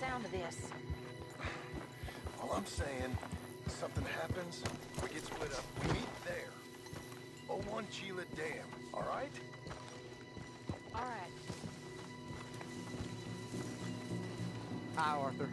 sound of this. All I'm saying, something happens, we get split up, we meet there. 01 Chila Dam, all right? All right. Hi, Arthur.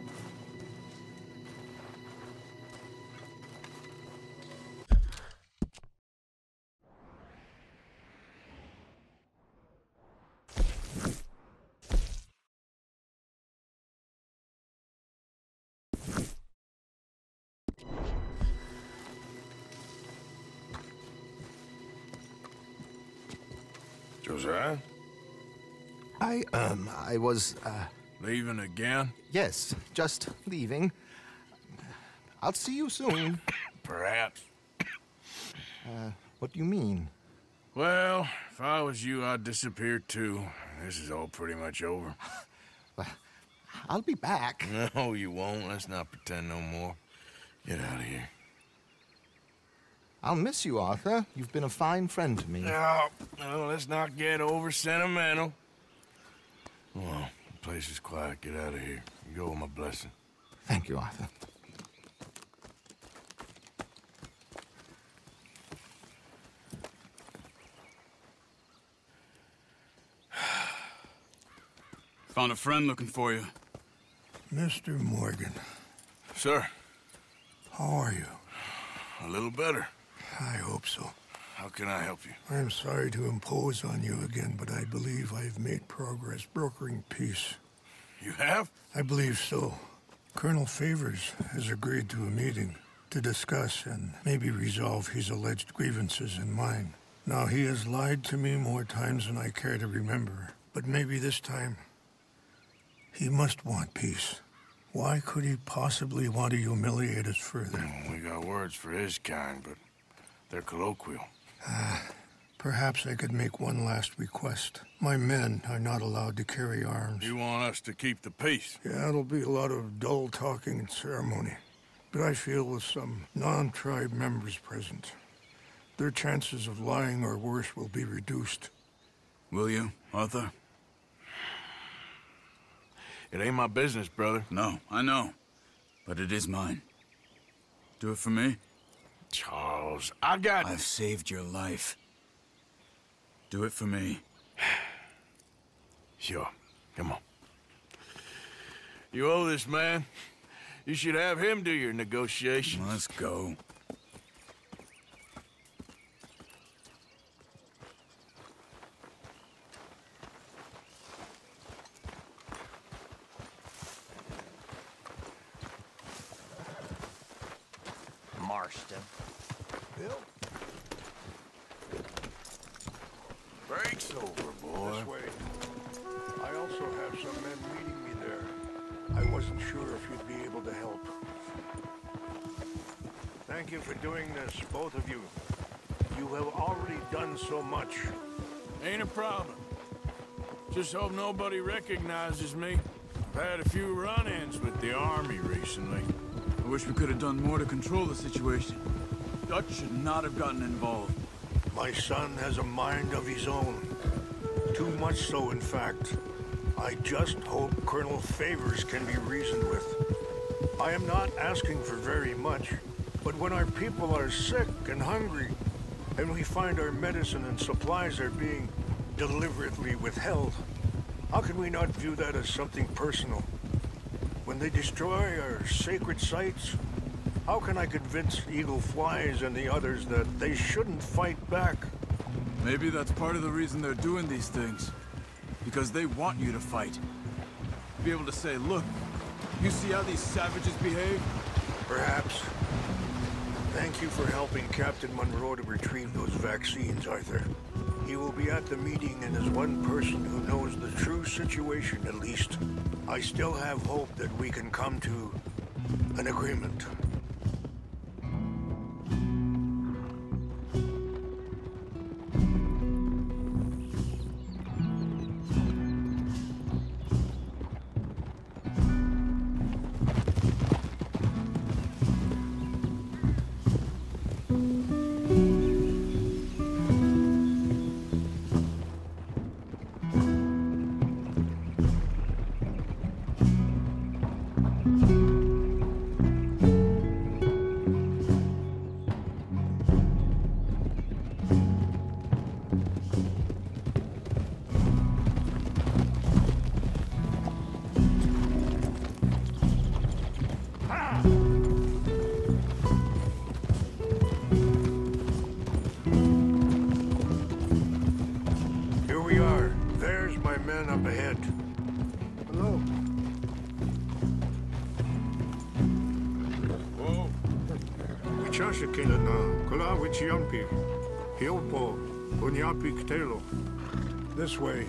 Josiah? I was, Leaving again? yes, just leaving. I'll see you soon. Perhaps. What do you mean? Well, if I was you, I'd disappear too. This is all pretty much over. I'll be back. No, you won't. Let's not pretend no more. Get out of here. I'll miss you, Arthur. You've been a fine friend to me. No, let's not get over sentimental. Well, the place is quiet. Get out of here. You go with my blessing. Thank you, Arthur. Found a friend looking for you. Mr. Morgan, Sir, how are you? a little better. I hope so. How can I help you? I am sorry to impose on you again, but I believe I've made progress brokering peace. You have? I believe so. Colonel Favors has agreed to a meeting to discuss and maybe resolve his alleged grievances and mine. Now, he has lied to me more times than I care to remember, but maybe this time he must want peace. Why could he possibly want to humiliate us further? We got words for his kind, but they're colloquial. Perhaps I could make one last request. My men are not allowed to carry arms. You want us to keep the peace? Yeah, it'll be a lot of dull talking and ceremony. But I feel with some non-tribe members present, their chances of lying or worse will be reduced. Will you, Arthur? It ain't my business, brother. No, I know. But it is mine. Do it for me? Charles, I got... I've saved your life. Do it for me. Sure. Come on. You owe this man. You should have him do your negotiations. Let's go. Marston. Bill? Break's over, boy. This way. I also have some men meeting me there. I wasn't sure if you'd be able to help. Thank you for doing this, both of you. You have already done so much. Ain't a problem. Just hope nobody recognizes me. I've had a few run-ins with the army recently. I wish we could have done more to control the situation. Dutch should not have gotten involved. My son has a mind of his own. Too much so, in fact. I just hope Colonel Favors can be reasoned with. I am not asking for very much, but when our people are sick and hungry, and we find our medicine and supplies are being deliberately withheld, how can we not view that as something personal? When they destroy our sacred sites, how can I convince Eagle Flies and the others that they shouldn't fight back? Maybe that's part of the reason they're doing these things. Because they want you to fight. Be able to say, look, you see how these savages behave? Perhaps. Thank you for helping Captain Monroe to retrieve those vaccines, Arthur. He will be at the meeting and is one person who knows the true situation, at least. I still have hope that we can come to an agreement. we are. There's my men up ahead. Hello. Oh. Wichasha kila na kula wichiampi. Hiopo bunyapi ktelo. This way.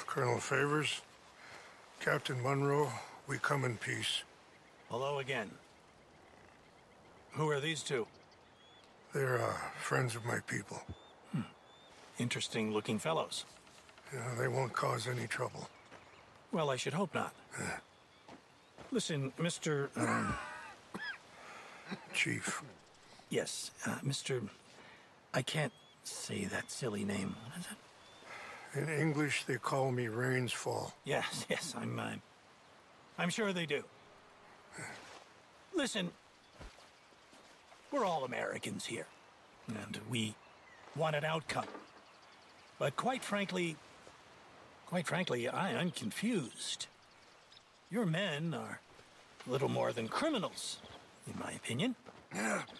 Colonel Favors, Captain Monroe, we come in peace. Hello again. Who are these two? They're friends of my people. Interesting looking fellows. Yeah, they won't cause any trouble. Well, I should hope not. Listen, Mr. Chief. Yes, Mr. I can't say that silly name. What is it? In English, they call me Rains Fall. Yes, I'm sure they do. Listen, we're all Americans here, and we want an outcome. But quite frankly, I'm confused. Your men are little more than criminals, in my opinion.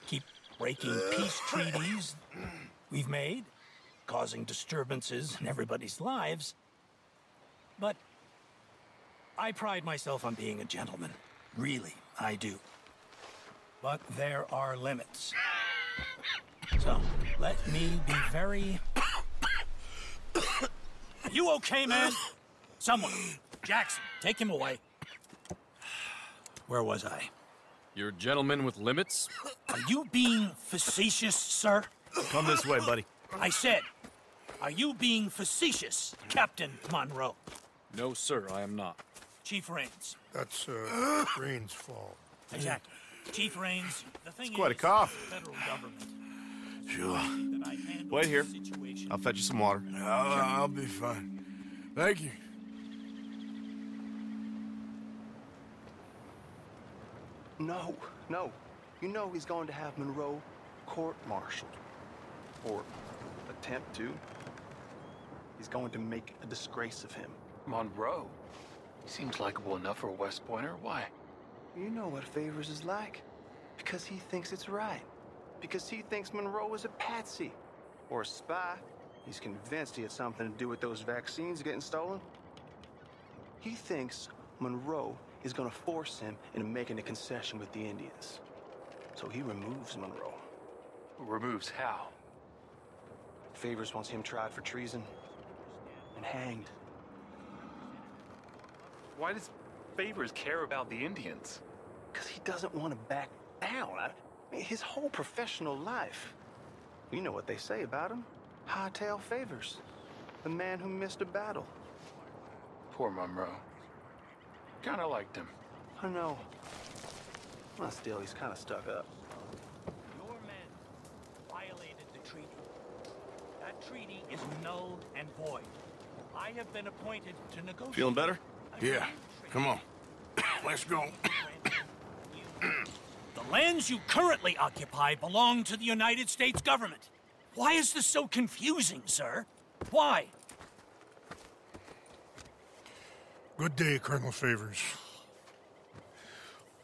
Keep breaking peace treaties we've made, causing disturbances in everybody's lives. But I pride myself on being a gentleman. Really, I do. But there are limits. So, let me be very... Are you okay, man? Someone. Jackson, take him away. Where was I? You're a gentleman with limits? Are you being facetious, sir? Come this way, buddy. I said, are you being facetious, Captain Monroe? No, sir, I am not. Chief Rains. That's, Rains Fall. Exactly. Chief Rains, the thing Quite a is, cough. the federal government. Sure. That I handle Wait here. the situation. I'll fetch you some water. I'll be fine. Thank you. No. You know he's going to have Monroe court-martialed. Or attempt to. He's going to make a disgrace of him. Monroe? He seems likable enough for a West Pointer. Why? You know what Favors is like. Because he thinks it's right. Because he thinks Monroe is a patsy. Or a spy. He's convinced he had something to do with those vaccines getting stolen. He thinks Monroe is gonna force him into making a concession with the Indians. So he removes Monroe. Removes how? Favors wants him tried for treason and hanged. Why does Favors care about the Indians? Because he doesn't want to back down. I mean, his whole professional life. You know what they say about him. Hightail Favors. The man who missed a battle. Poor Monroe. Kinda liked him. I know. Well, still, he's kind of stuck up. Your men violated the treaty. That treaty is null and void. I have been appointed to negotiate. Feeling better? Yeah, come on. Let's go. The lands you currently occupy belong to the United States government. Why is this so confusing, sir? Why? Good day, Colonel Favors.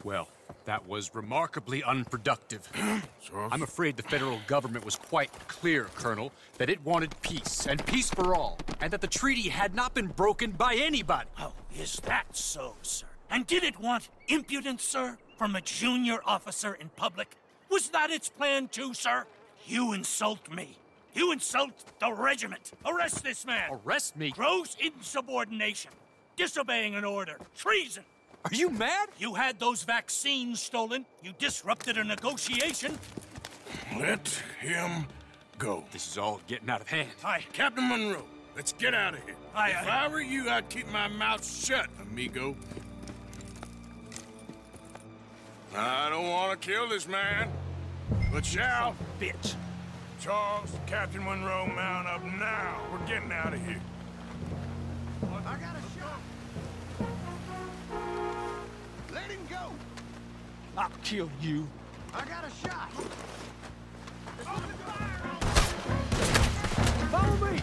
Well, that was remarkably unproductive. I'm afraid the federal government was quite clear, Colonel, that it wanted peace, and peace for all, and that the treaty had not been broken by anybody. Oh, is that so, sir? And did it want impudence, sir, from a junior officer in public? Was that its plan too, sir? You insult me. You insult the regiment. Arrest this man. Arrest me? Gross insubordination. Disobeying an order. Treason. Are you mad? You had those vaccines stolen. You disrupted a negotiation. Let him go. This is all getting out of hand. Hi. Captain Monroe, Let's get out of here. If I were you, I'd keep my mouth shut, amigo. I don't want to kill this man, but shall. Bitch. Charles, Captain Monroe, mount up now. We're getting out of here. I got a shot. Let him go. I'll kill you. I got a shot. Follow me!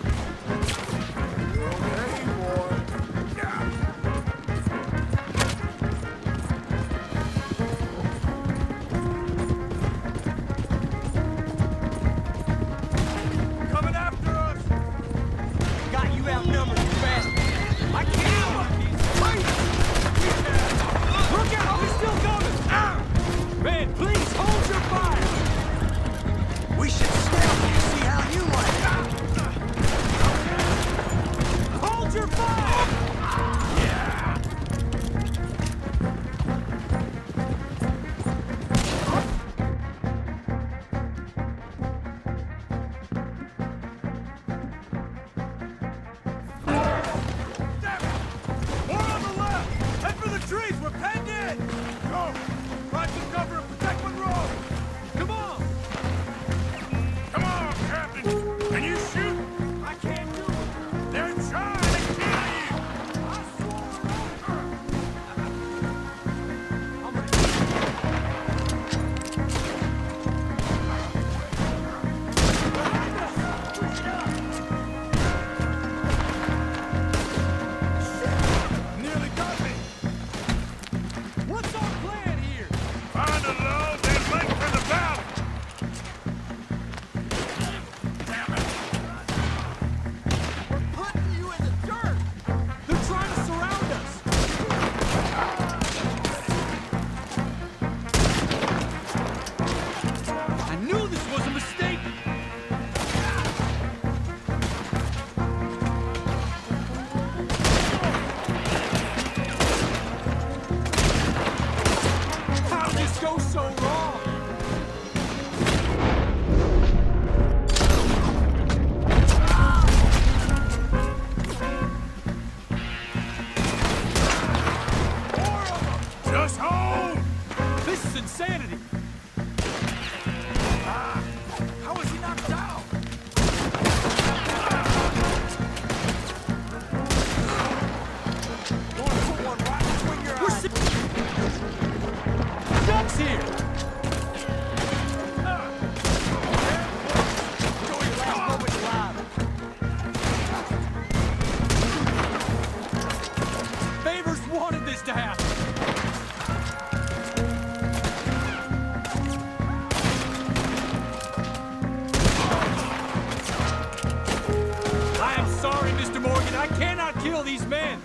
Okay, boy. Coming after us! Got you outnumbered, you bastard! I can't! Wait! Look out! He's still coming! Man, please hold your fire! We should scout you, see how you like it. Hold your fire! More on the left! Head for the trees! We're penned in! Go! Find some cover and protect Monroe! Come on! Come on, Captain. Can you shoot? I can't do it! They're trying to kill you. I swore over! I'm gonna... Nearly got me! What's our plan here? Find a load, then make for the valley. Putting you in the dirt! They're trying to surround us! I knew this was a mistake! How did this go so wrong? Just hold. This is insanity! How is he knocked down? Gonna put one right between your eyes. Ducks here! Show your last moments live. Favors wanted this to happen. I am sorry, Mr. Morgan. I cannot kill these men.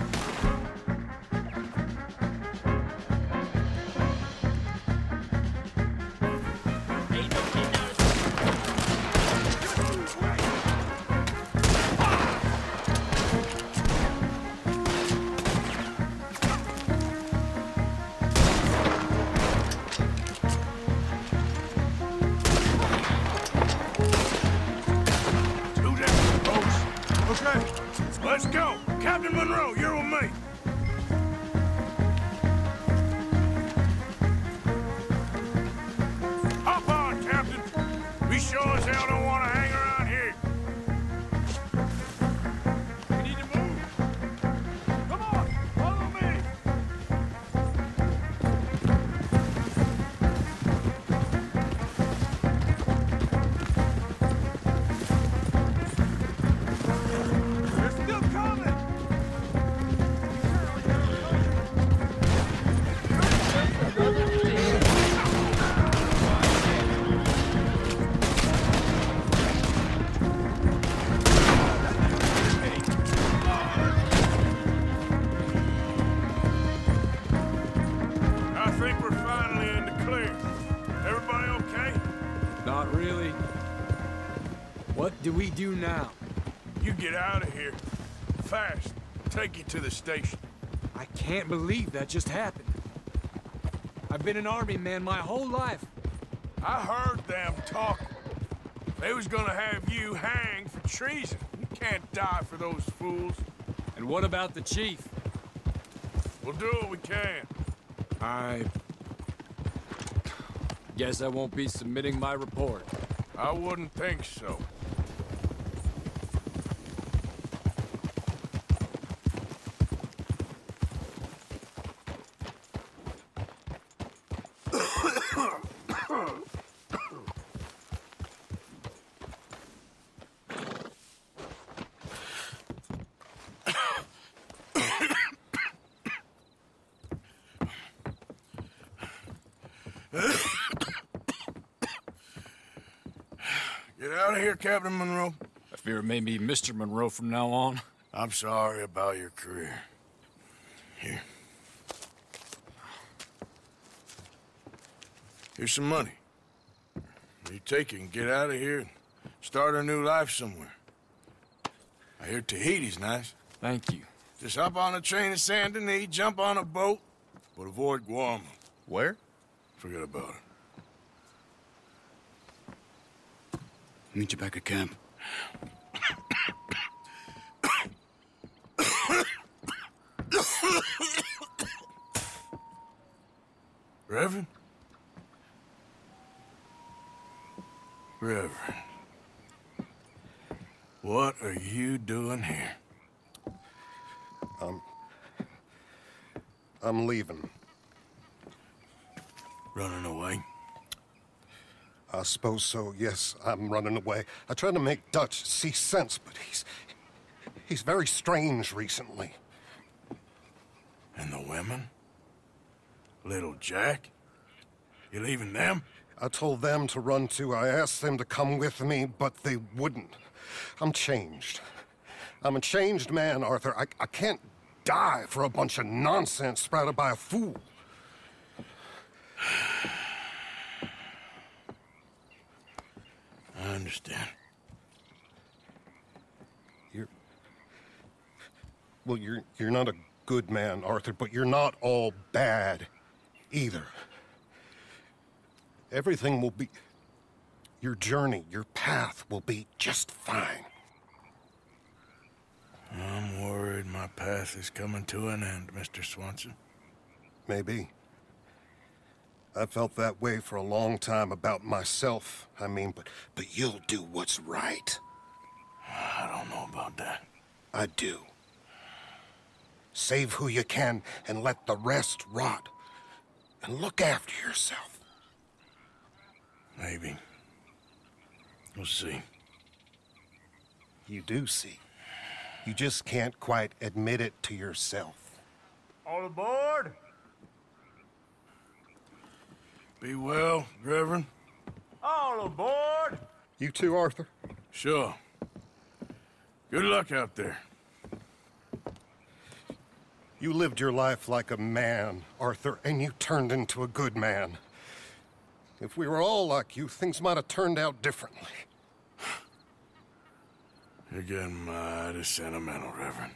Two down, folks. Okay, Let's go. Captain Monroe, you're with me. Hop on, Captain. We sure as hell don't want to hang around here. We need to move. Come on, follow me. they're still coming! I think we're finally in the clear. Everybody okay? Not really. What do we do now? You get out of here. Fast. Take you to the station. I can't believe that just happened. I've been an army man my whole life. I heard them talking. They was gonna have you hanged for treason. You can't die for those fools. And what about the chief? We'll do what we can. I guess I won't be submitting my report. I wouldn't think so. Get out of here, Captain Monroe. I fear it may be Mr. Monroe from now on. I'm sorry about your career. Here. Here's some money. You take it and get out of here and start a new life somewhere. I hear Tahiti's nice. Thank you. Just hop on a train to Saint Denis, jump on a boat, but avoid Guam. Where? Forget about it. Meet you back at camp. Reverend? Reverend. What are you doing here? I'm leaving. Running away? I suppose so, yes. I'm running away. I tried to make Dutch see sense, but he's very strange recently. And the women? Little Jack? You leaving them? I told them to run too. I asked them to come with me, but they wouldn't. I'm changed. I'm a changed man, Arthur. I can't die for a bunch of nonsense sprouted by a fool. I understand. You're not a good man, Arthur, but you're not all bad either. Everything will be... Your journey, your path will be just fine. I'm worried my path is coming to an end, Mr. Swanson. Maybe. I felt that way for a long time about myself, I mean, but you'll do what's right. I don't know about that. I do. Save who you can and let the rest rot. And look after yourself. Maybe. We'll see. You do see. You just can't quite admit it to yourself. All aboard! Be well, Reverend. All aboard! You too, Arthur? Sure. Good luck out there. You lived your life like a man, Arthur, and you turned into a good man. If we were all like you, things might have turned out differently. You're getting mighty sentimental, Reverend.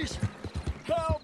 Please! Help!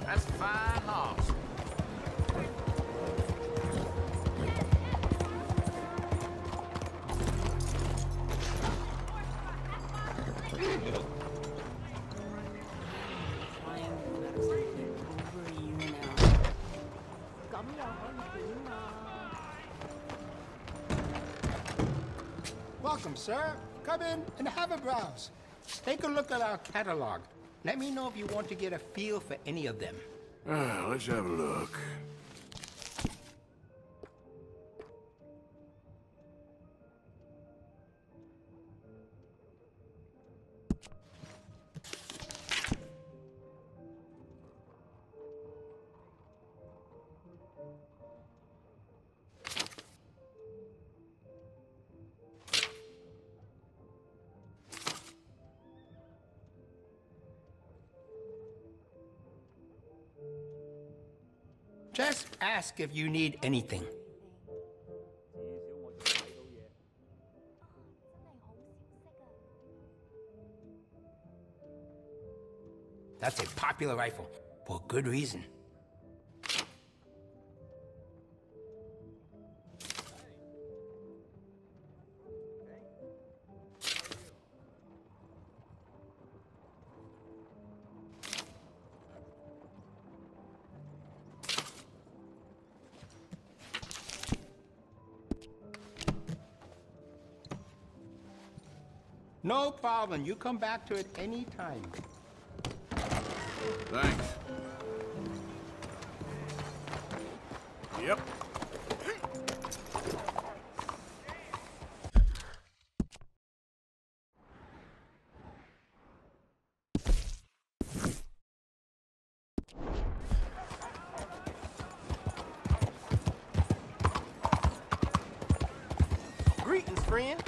That's a fine hoss. Welcome, sir. Come in and have a browse. Take a look at our catalog. Let me know if you want to get a feel for any of them. Let's have a look. Just ask if you need anything. That's a popular rifle, for good reason. No problem. You come back to it any time. Thanks. Yep. Greetings, friend.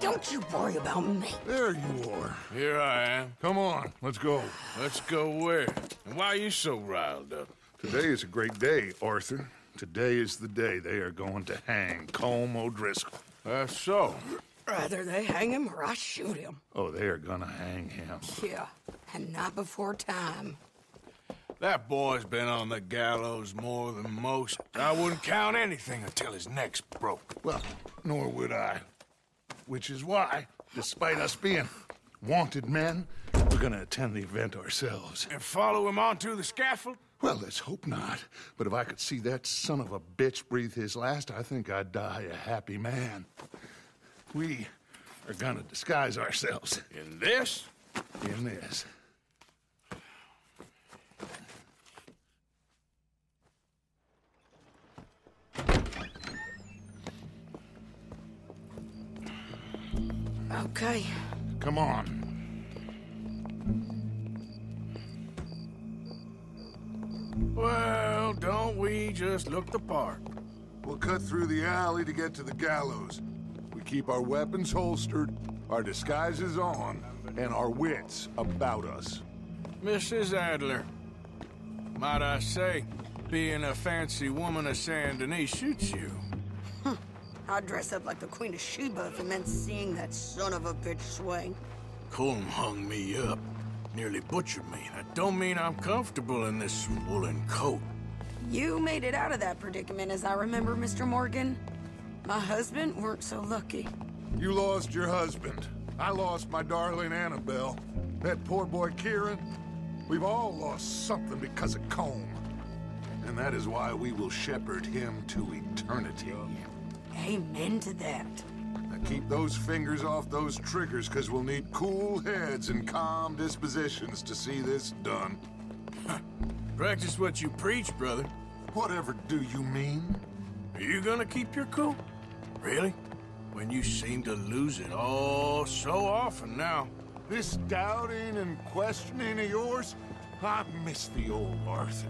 Don't you worry about me. There you are. Here I am. Come on, let's go. Let's go where? And why are you so riled up? Today is a great day, Arthur. Today is the day they are going to hang Colm O'Driscoll. That's so. Rather they hang him or I shoot him. Oh, they are gonna hang him. Yeah, and not before time. That boy's been on the gallows more than most. I wouldn't count anything until his neck's broke. Well, nor would I. which is why, despite us being wanted men, we're gonna attend the event ourselves. And follow him onto the scaffold? Well, let's hope not. But if I could see that son of a bitch breathe his last, I think I'd die a happy man. We are gonna disguise ourselves. In this? In this. Okay. Come on. Well, don't we just look the part? We'll cut through the alley to get to the gallows. We keep our weapons holstered, our disguises on, and our wits about us. Mrs. Adler, might I say, being a fancy woman of Saint Denis suits you. I'd dress up like the Queen of Sheba if it meant seeing that son of a bitch swing. Colm hung me up, nearly butchered me. That don't mean I'm comfortable in this woolen coat. You made it out of that predicament, as I remember, Mr. Morgan. My husband weren't so lucky. You lost your husband. I lost my darling Annabelle. That poor boy Kieran. We've all lost something because of Colm. And that is why we will shepherd him to eternity. Amen to that. Now keep those fingers off those triggers, because we'll need cool heads and calm dispositions to see this done. Practice what you preach, brother. Whatever do you mean? Are you gonna keep your cool? Really? When you seem to lose it all so often now. This doubting and questioning of yours, I miss the old Arthur.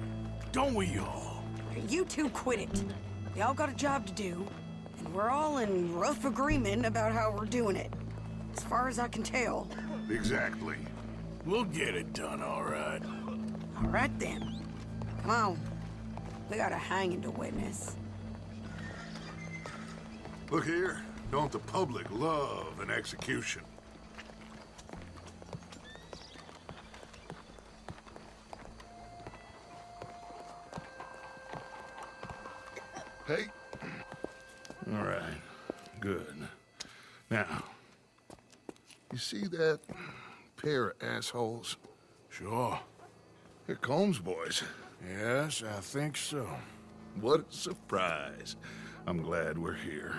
Don't we all? You two quit it. We all got a job to do, and we're all in rough agreement about how we're doing it. As far as I can tell. Exactly. We'll get it done, all right. All right, then. Come on. We got a hanging to witness. Look here, don't the public love an execution? Hey. All right, good. Now, you see that pair of assholes? Sure. They're Colm's boys. Yes, I think so. What a surprise. I'm glad we're here.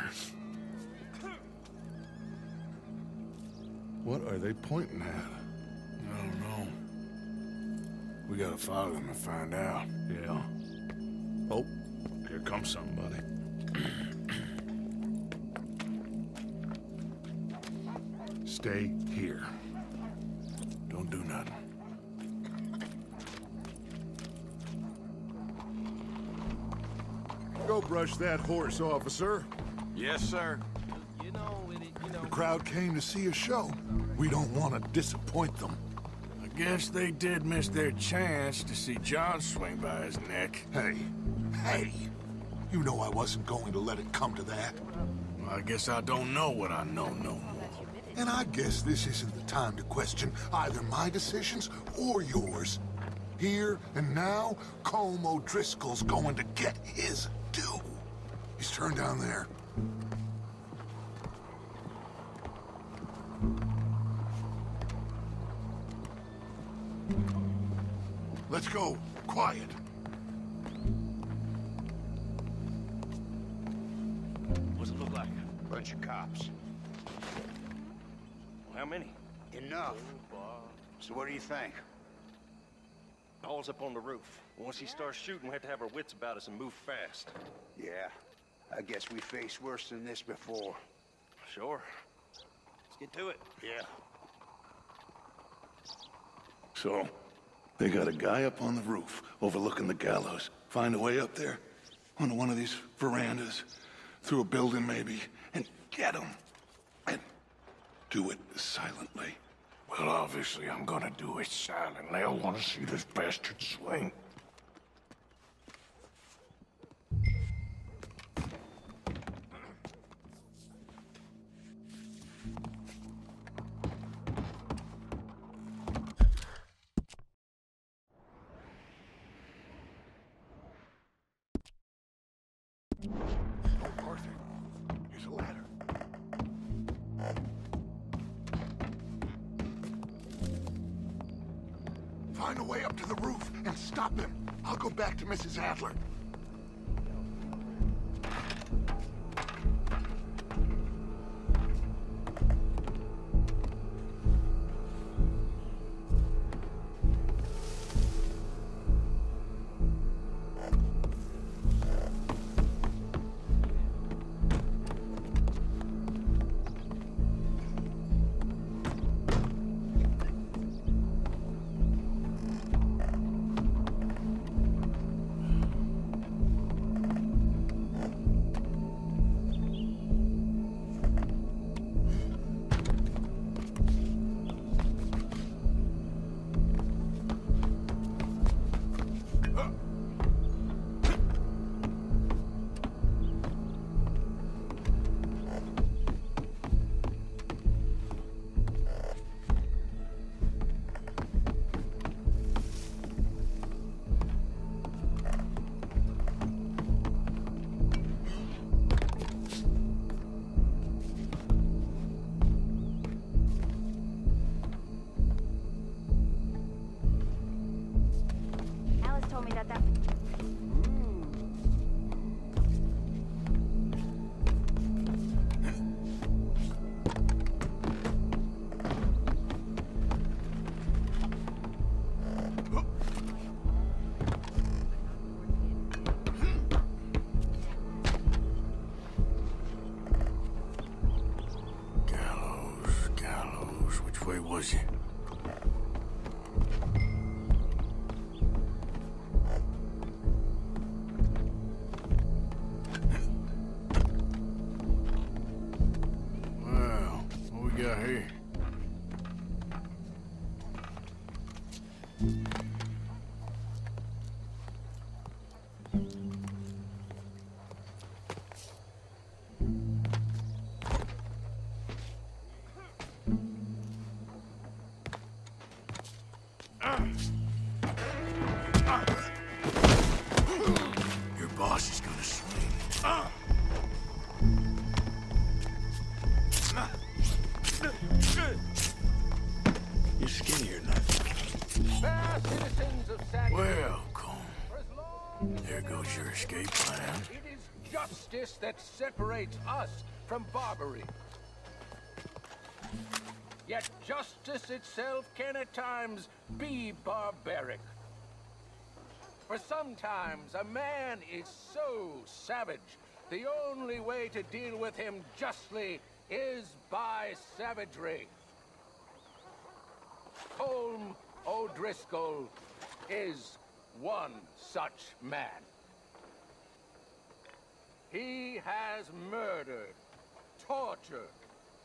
What are they pointing at? I don't know. We gotta follow them and find out. Yeah. Oh, here comes somebody. Stay here. Don't do nothing. Go brush that horse, officer. Yes, sir. The crowd came to see a show. We don't want to disappoint them. I guess they did miss their chance to see John swing by his neck. Hey, you know I wasn't going to let it come to that. Well, I guess I don't know what I know no more. And I guess this isn't the time to question either my decisions or yours. Here and now, Colm O'Driscoll's going to get his due. He's turned down there. Let's go. Quiet. What's it look like? Bunch of cops. Well, how many? Enough. So what do you think? Paul's up on the roof. Once he starts shooting, we have to have our wits about us and move fast. Yeah, I guess we faced worse than this before. Sure. Let's get to it. Yeah. So, they got a guy up on the roof overlooking the gallows. Find a way up there, onto one of these verandas, through a building maybe, and get him. And do it silently. Well, obviously I'm gonna do it silently. I want to see this bastard swing. Oh, Arthur, here's a ladder. find a way up to the roof and stop him. I'll go back to Mrs. Adler. Told me that. Gallows. Which way was he? Here. Your boss is gonna swing. You're skinnier than I thought. Citizens of San Welcome. There goes your escape plan. It is justice that separates us from barbary. Yet justice itself can at times be barbaric. For sometimes a man is so savage, the only way to deal with him justly is by savagery. Colm O'Driscoll is one such man. He has murdered, tortured,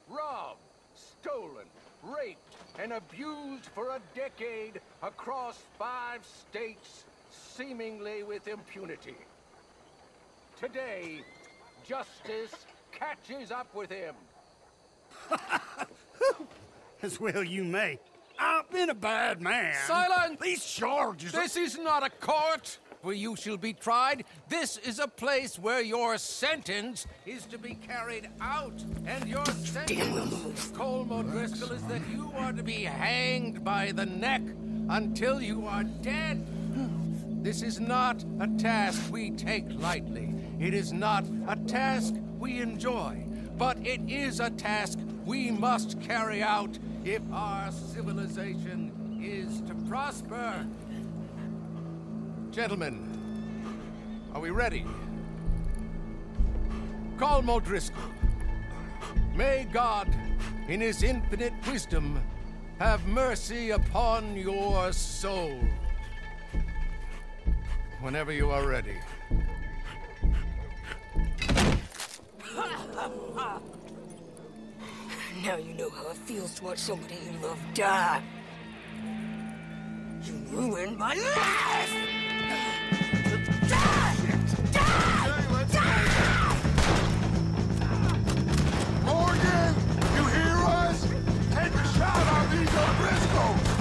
robbed, stolen, raped, and abused for a decade across 5 states, seemingly with impunity. Today, justice catches up with him. As well you may. I've been a bad man. Silence! These charges... This is not a court where you shall be tried. This is a place where your sentence is to be carried out. And your sentence, Colm O'Driscoll, is that you are to be hanged by the neck until you are dead. This is not a task we take lightly. It is not a task we enjoy. But it is a task we must carry out if our civilization is to prosper. Gentlemen, are we ready? Colm O'Driscoll, may God, in his infinite wisdom, have mercy upon your soul. Whenever you are ready. Now you know how it feels to watch somebody you love die. You ruined my life! Morgan, you hear us? Take a shot on these O'Driscolls!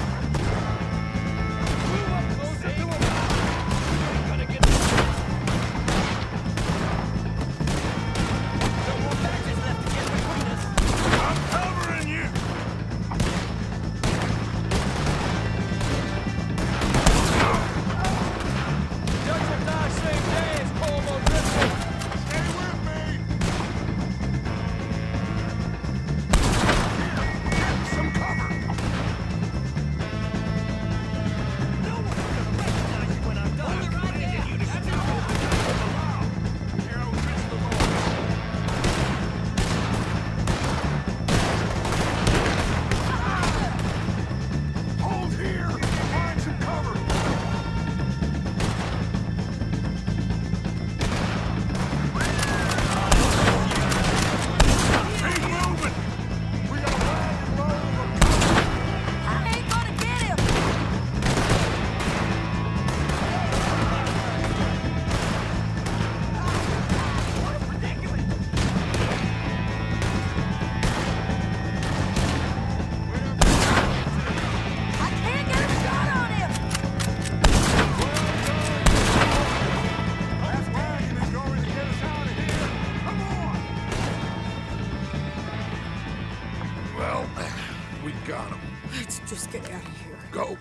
We got him. Let's just get out of here. Go.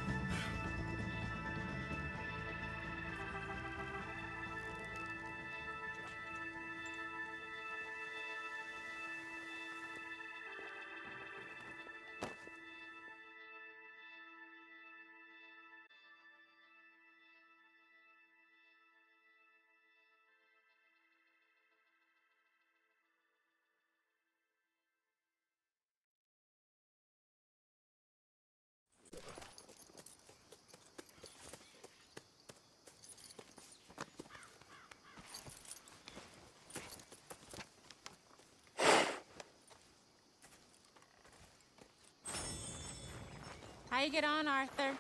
How you get on, Arthur?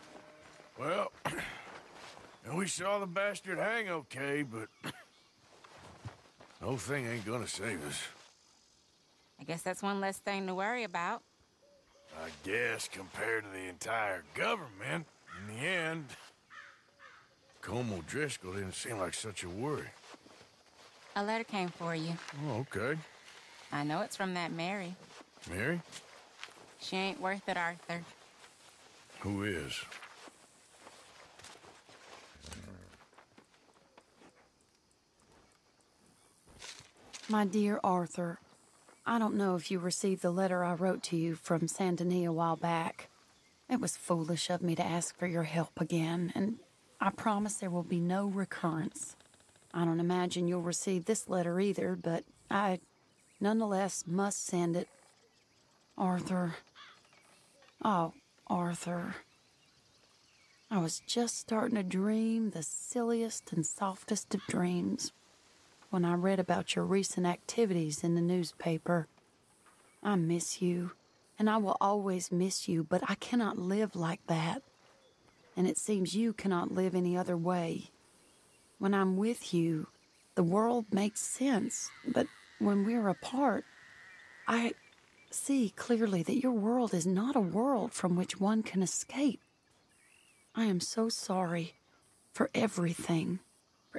Well, we saw the bastard hang okay, but the whole thing ain't gonna save us. I guess that's one less thing to worry about. I guess compared to the entire government, in the end, Colm O'Driscoll didn't seem like such a worry. A letter came for you. Oh, okay. I know it's from that Mary. Mary? She ain't worth it, Arthur. Who is? My dear Arthur, I don't know if you received the letter I wrote to you from Saint Denis a while back. It was foolish of me to ask for your help again, and I promise there will be no recurrence. I don't imagine you'll receive this letter either, but I nonetheless must send it. Arthur. Oh, Arthur. I was just starting to dream the silliest and softest of dreams when I read about your recent activities in the newspaper. I miss you, and I will always miss you, but I cannot live like that. And it seems you cannot live any other way. When I'm with you, the world makes sense, but when we're apart, I see clearly that your world is not a world from which one can escape. I am so sorry for everything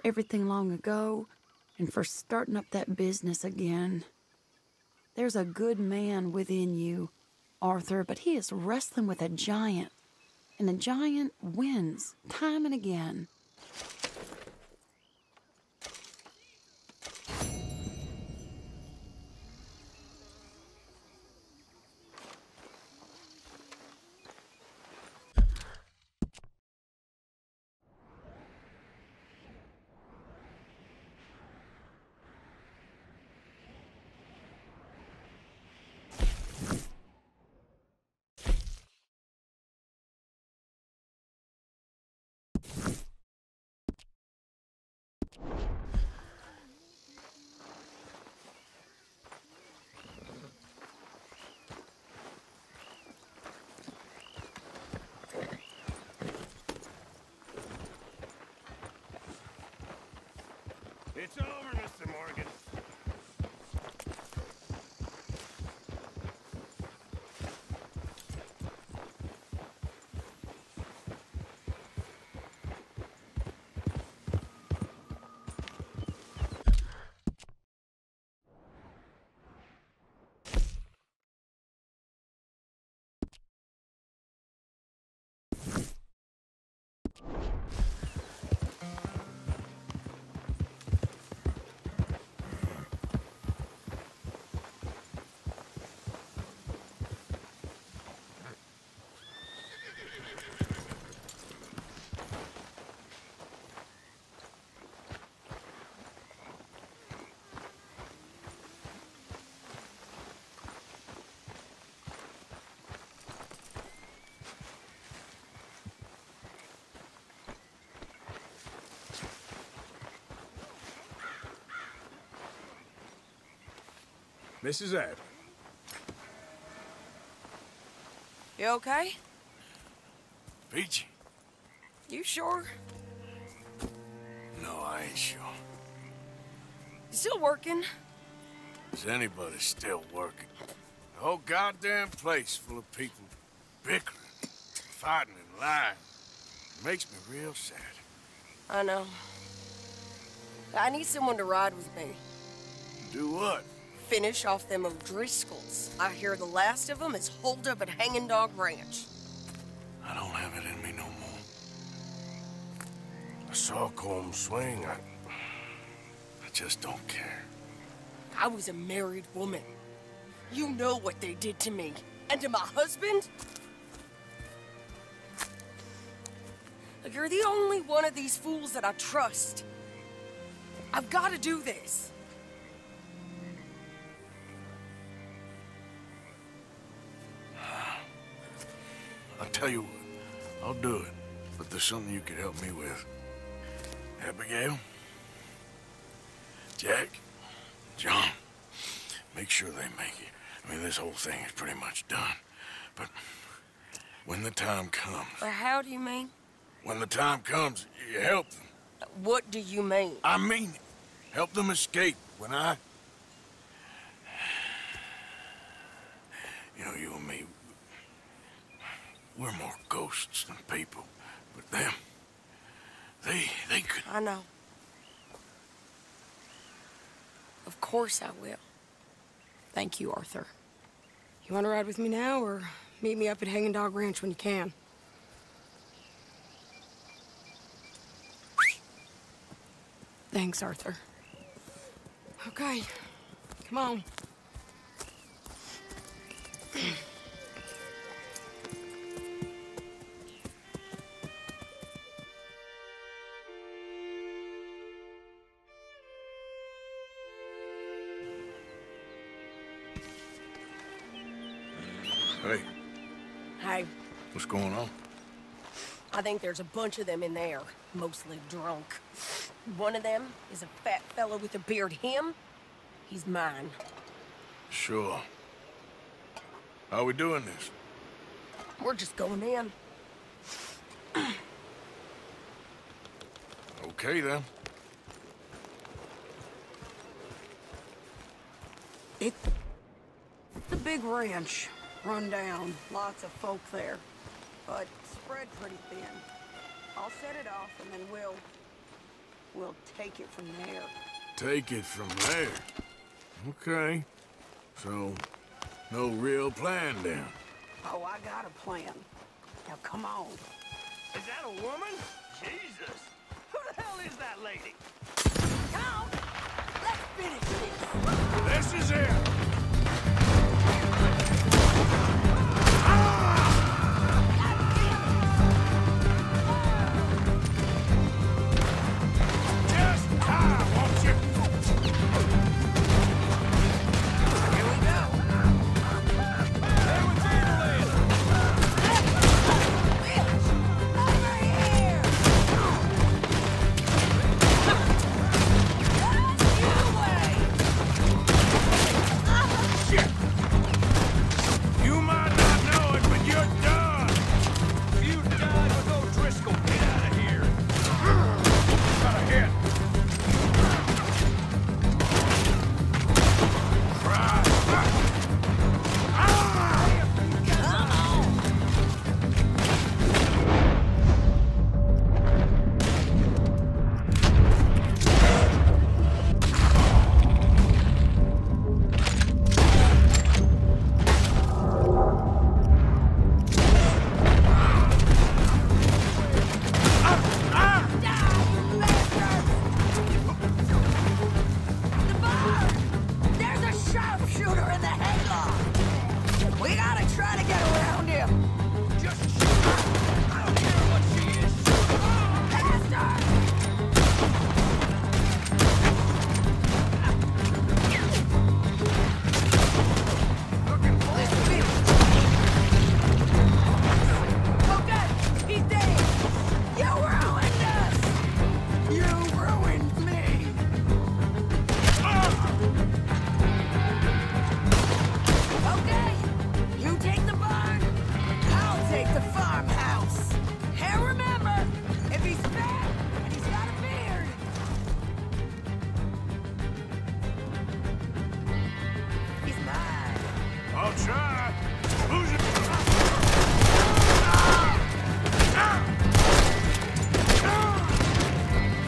long ago, and for starting up that business again. There's a good man within you, Arthur, but he is wrestling with a giant, and the giant wins time and again. It's over, Mr. Morgan. Mrs. Adams. You okay? Peachy? You sure? No, I ain't sure. You still working? Is anybody still working? The whole goddamn place full of people bickering, fighting and lying. It makes me real sad. I know. I need someone to ride with me. Do what? finish off them O'Driscolls. I hear the last of them is holed up at Hanging Dog Ranch. I don't have it in me no more. I saw Colm swing. I just don't care. I was a married woman. You know what they did to me. And to my husband? Like, you're the only one of these fools that I trust. I've got to do this. I'll tell you what, I'll do it. But there's something you could help me with. Abigail? Jack? John? Make sure they make it. I mean, this whole thing is pretty much done. But when the time comes... How do you mean? When the time comes, you help them. What do you mean? I mean it. Help them escape. When I... You know, you and me, we're more ghosts than people. But them, they could... I know. Of course I will. Thank you, Arthur. You want to ride with me now, or meet me up at Hanging Dog Ranch when you can? Thanks, Arthur. Okay, come on. Hey. Hey. What's going on? I think there's a bunch of them in there, mostly drunk. One of them is a fat fella with a beard. Him, he's mine. Sure. How are we doing this? We're just going in. Okay, then. It's a big ranch. Run down. Lots of folk there. But spread pretty thin. I'll set it off and then we'll take it from there. Take it from there? Okay. So, no real plan then? Oh, I got a plan. Now come on. Is that a woman? Jesus. Who the hell is that lady? Come on. Let's finish this. This is it.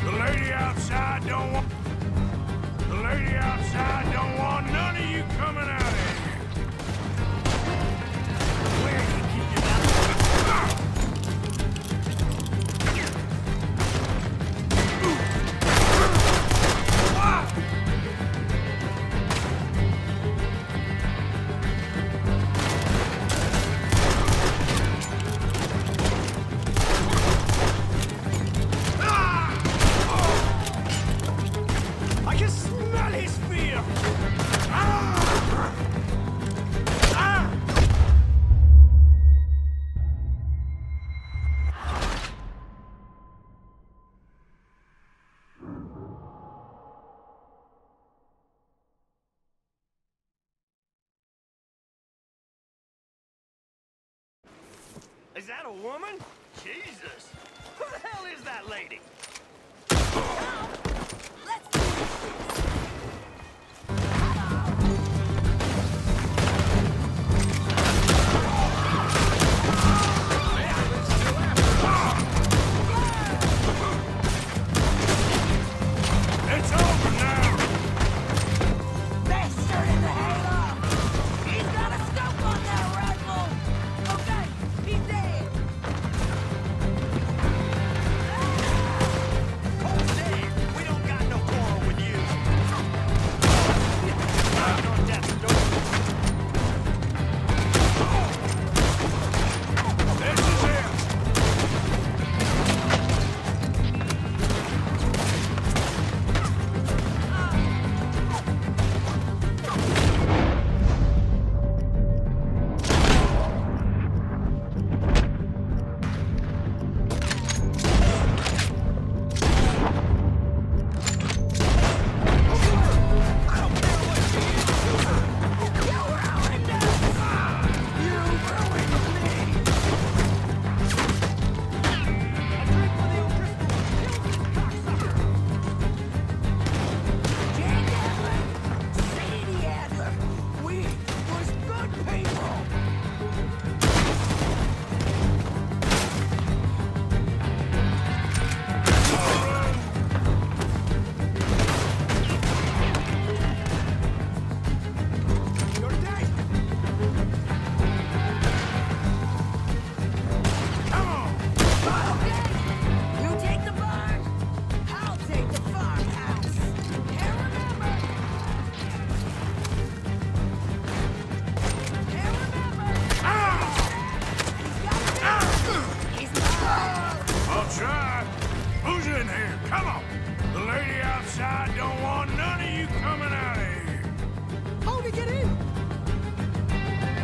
The lady outside don't want none of you. Is that a woman? Jesus. Who the hell is that lady? It's over now! Bastard in the halo! He's got a scope on that rifle! Okay, he's dead! Cole's dead! We don't got no quarrel with you! I'm on death's door! This is it! I'll try. Who's in here? Come on. The lady outside don't want none of you coming out of here. How to get in?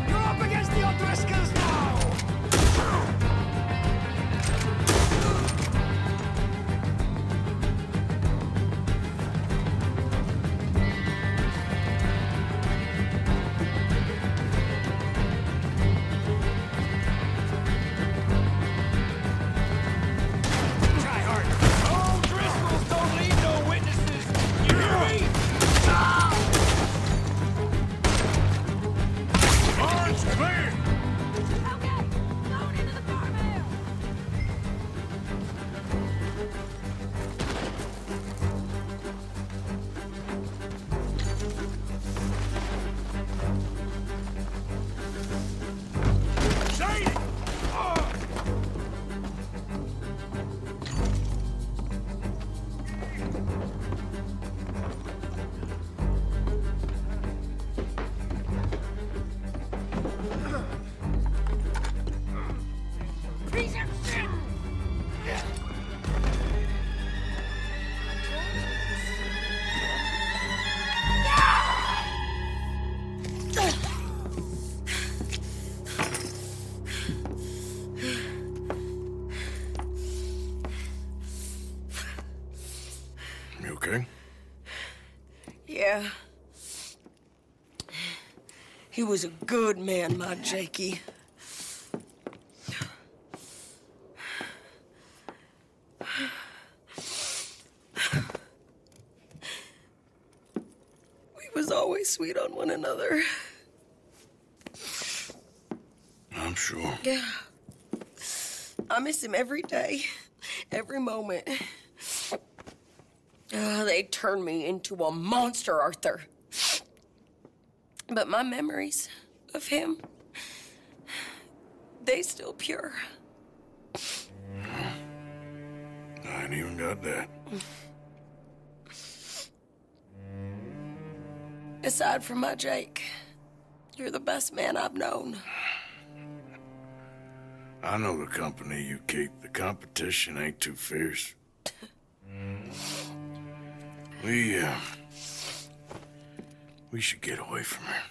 You're up against the O'Driscolls now! Try harder. O'Driscolls don't leave no witnesses. You hear me? Barn's clear. Shady! Piece of shit! You okay? Yeah. He was a good man, my Jakey. We was always sweet on one another. I'm sure. Yeah. I miss him every day, every moment. They turned me into a monster, Arthur. But my memories of him, they still pure. I ain't even got that. Aside from my Jake, you're the best man I've known. I know the company you keep. The competition ain't too fierce. We should get away from her.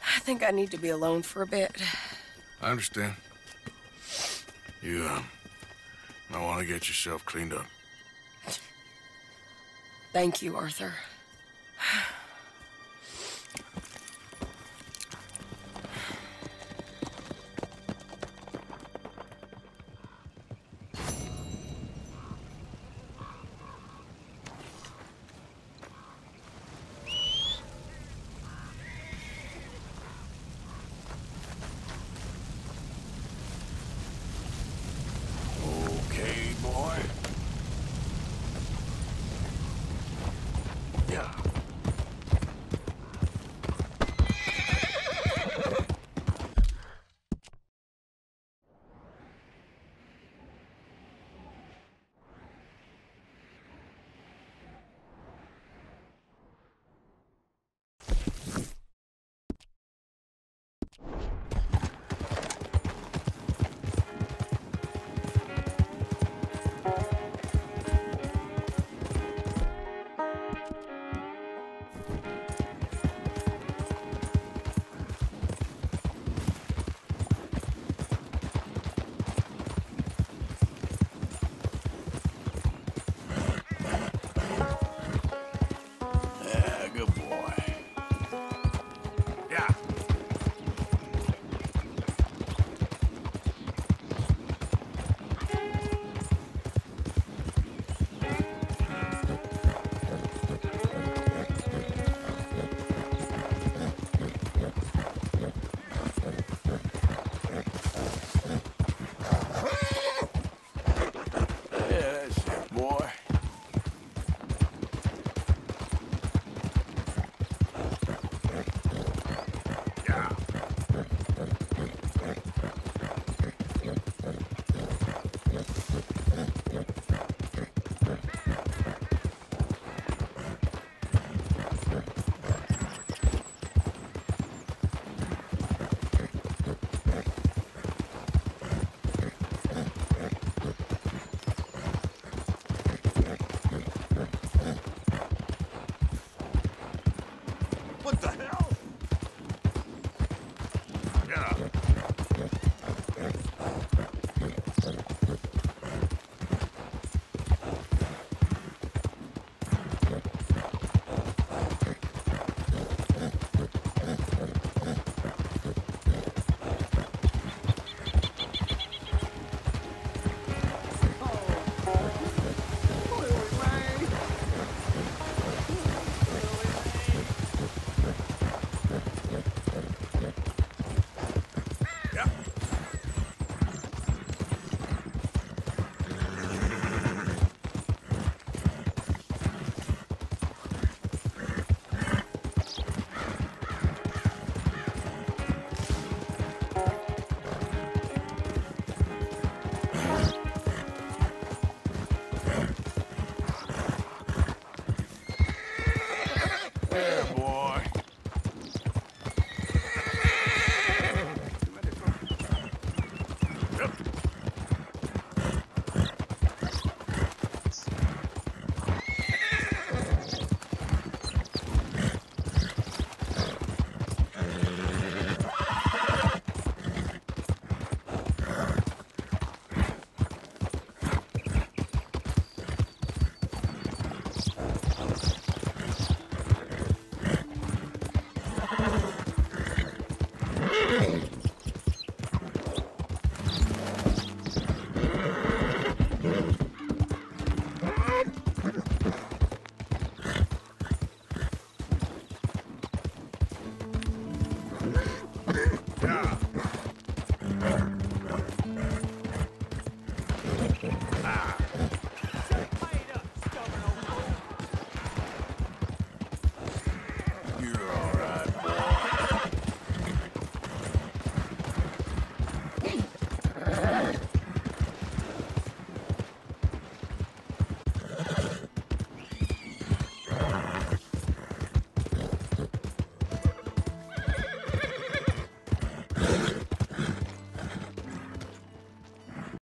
I think I need to be alone for a bit. I understand. You, I want to get yourself cleaned up. Thank you, Arthur. Okay, boy. Yeah. Yeah, good boy. Yeah. Yeah, that's it, boy. Yeah. What the hell? Yeah. Yeah, boy. Yep.